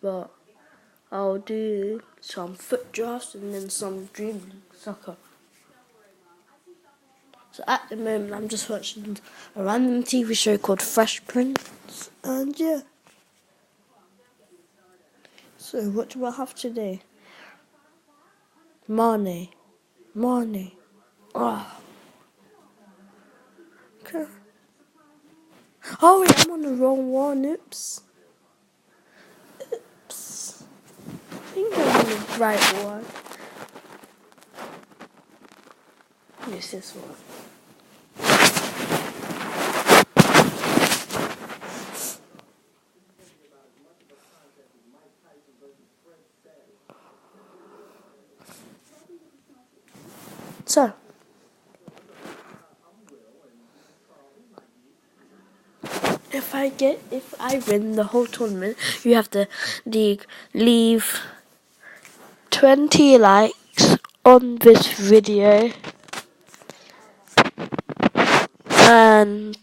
but I'll do some foot drafts and then some dream soccer. So at the moment I'm just watching a random TV show called Fresh Prince, and yeah. So what do I have today? Mane. Oh. Okay. Oh wait, I'm on the wrong one. Oops. I think I'm on the right one. Yes, this one. So, if I win the whole tournament, you have to leave 20 likes on this video, and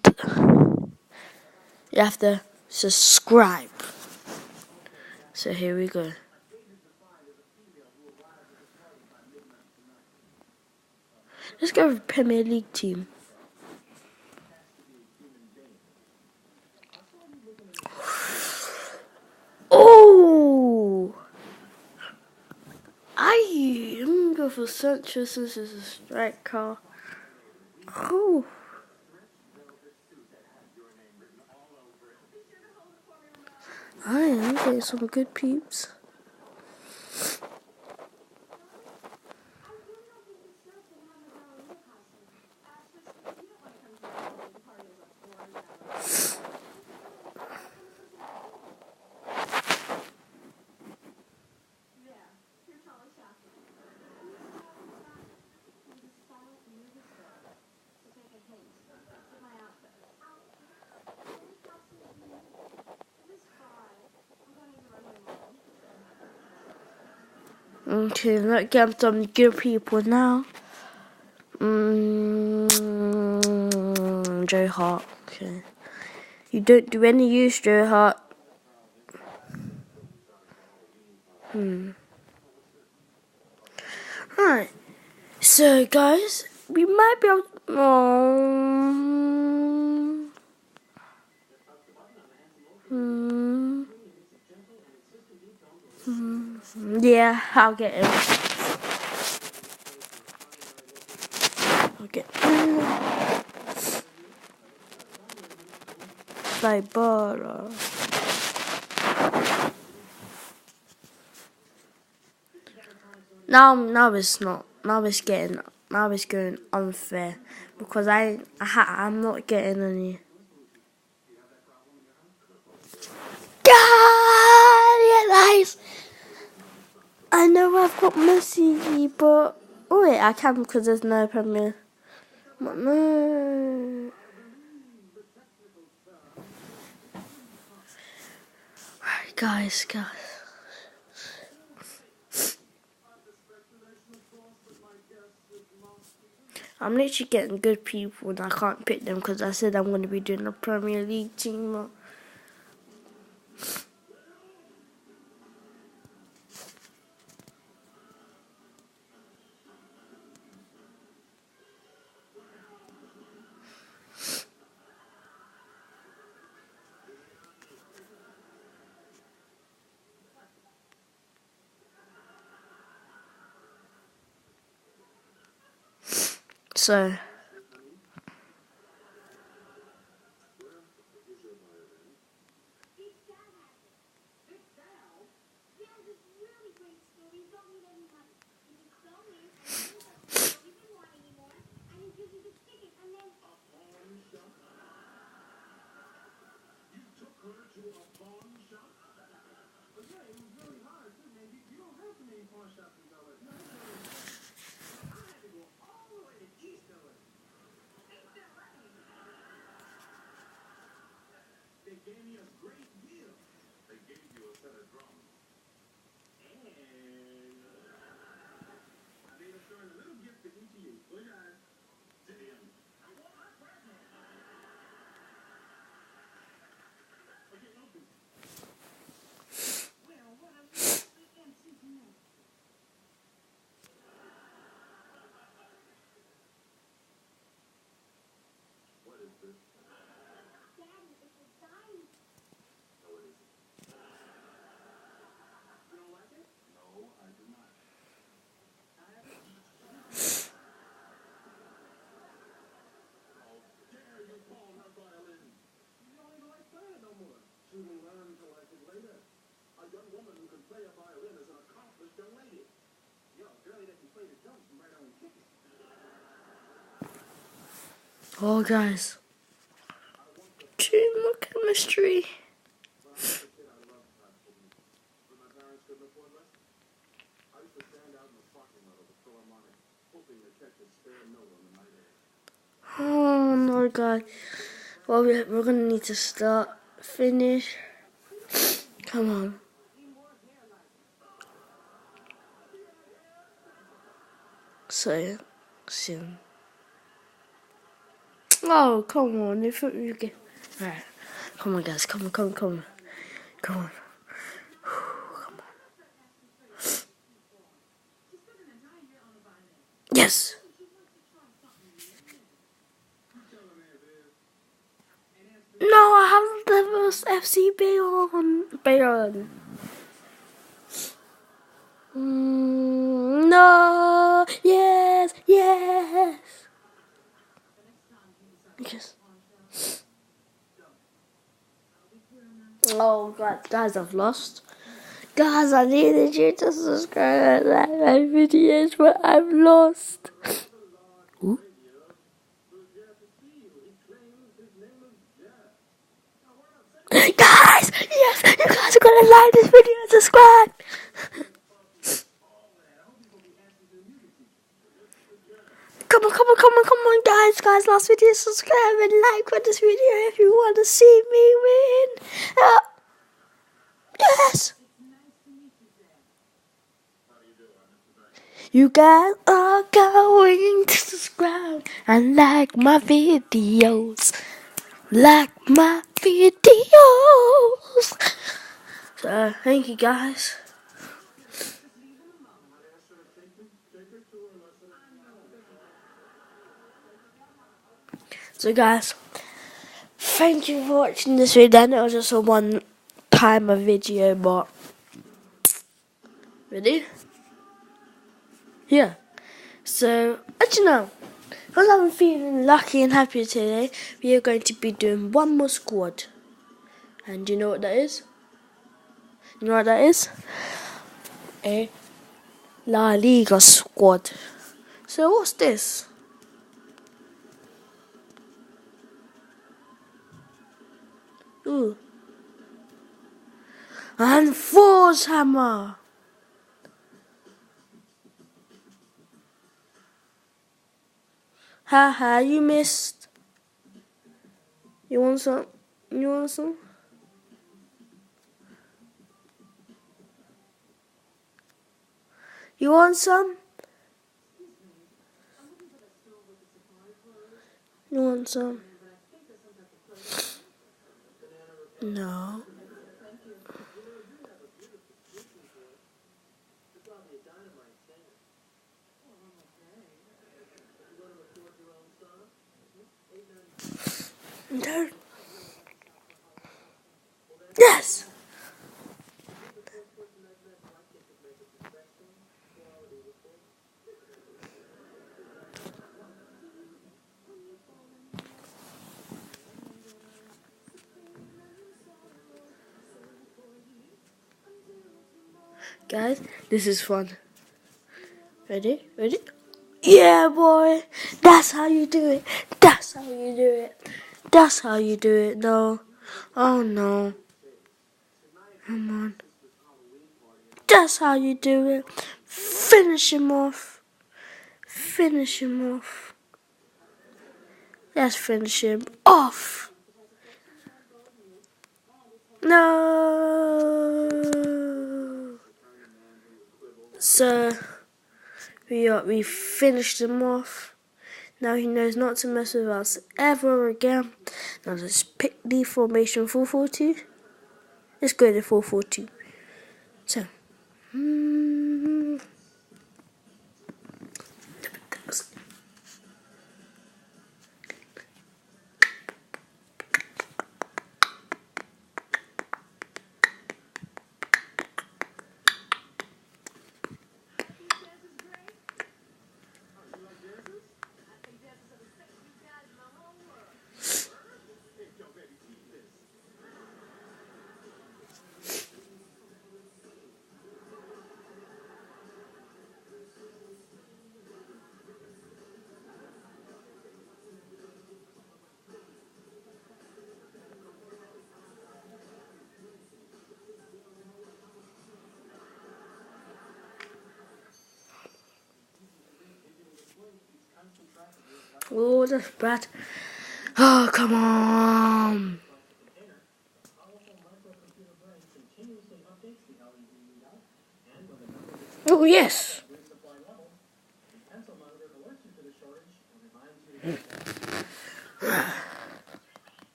you have to subscribe. So here we go. Let's go with Premier League team. Oh! I'm gonna go for Sanchez as a striker. Oh! I'm getting some good peeps. Okay, let's get some good people now. Joe Hart. Okay. You don't do any use, Joe Hart. Right. So, guys, we might be able yeah, I'll get him. Okay. Barbara. Now it's not. Now it's going unfair because I'm not getting any. Guys, I know I've got MESSI, but oh wait, I can because there's no Premier. But no. Right, guys. I'm literally getting good people and I can't pick them because I said I'm going to be doing a Premier League team. So, Oh, guys. Too much chemistry. Oh no, guys. Well, we're gonna need to start. Finish. Come on. So soon. Oh, come on. If you get. Alright. Come on, guys. Come on. Come on. Come on. Yes. No, I have the most FC Bayern. No. Yes. Yes. Yes. Oh God, guys, I've lost. Guys, I needed you to subscribe and like my videos, but I've lost. Ooh. Guys, yes, you guys are gonna like this video and subscribe. Come on, guys, last video, subscribe and like for this video if you want to see me win. Yes. You guys are going to subscribe and like my videos. Like my videos. So, thank you guys. So guys, thank you for watching this video. I know it was just a one time video, but ready? Yeah. So, as you know, because I'm feeling lucky and happy today, we are going to be doing one more squad. And do you know what that is? You know what that is? A La Liga squad. So what's this? Ooh. And Force Hammer. Haha, you missed. You want some? You want some? You want some? You want some? No. No. Yes! Guys, this is fun. Ready? Ready? Yeah, boy! That's how you do it! That's how you do it! That's how you do it, though. Oh no. Come on. That's how you do it. Finish him off. Finish him off. Let's finish him off. No. So we finished him off. Now he knows not to mess with us ever again. Now let's pick the formation 4-4-2. Let's go to 4-4-2. So. Oh, that's bad. Oh, come on. Oh, yes.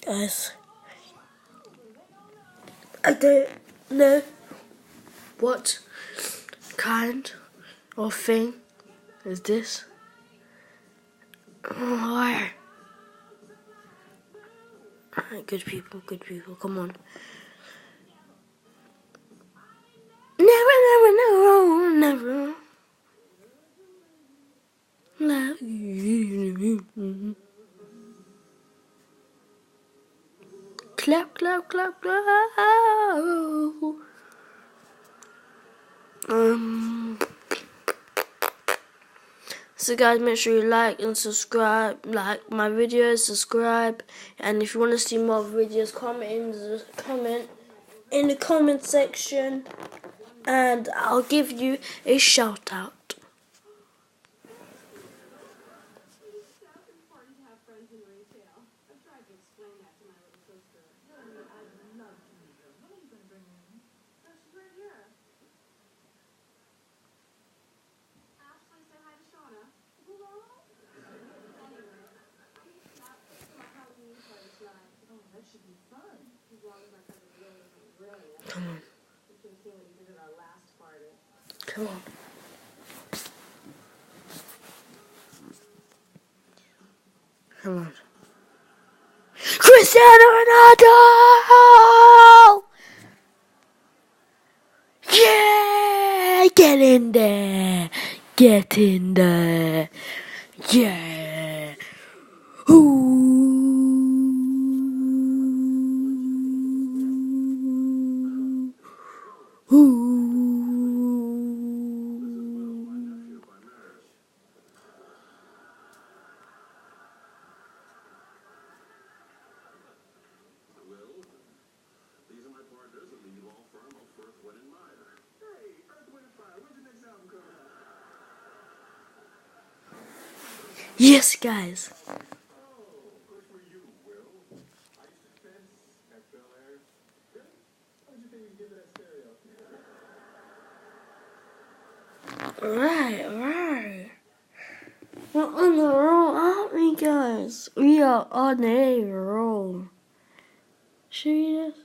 Guys, I don't know what kind of thing is this. Oh, good people, come on. Never, never, never, never love you. Clap, clap, clap, clap. So guys, make sure you like and subscribe, like my videos, subscribe, and if you want to see more videos, comment in the comment section, and I'll give you a shout out. Come on. Come on. Come on. Cristiano Ronaldo! Yeah! Get in there! Get in there! Yeah! Ooh! Ooh! Yes, guys. Right. We're on the roll, aren't we, guys? We are on a roll. Should we just...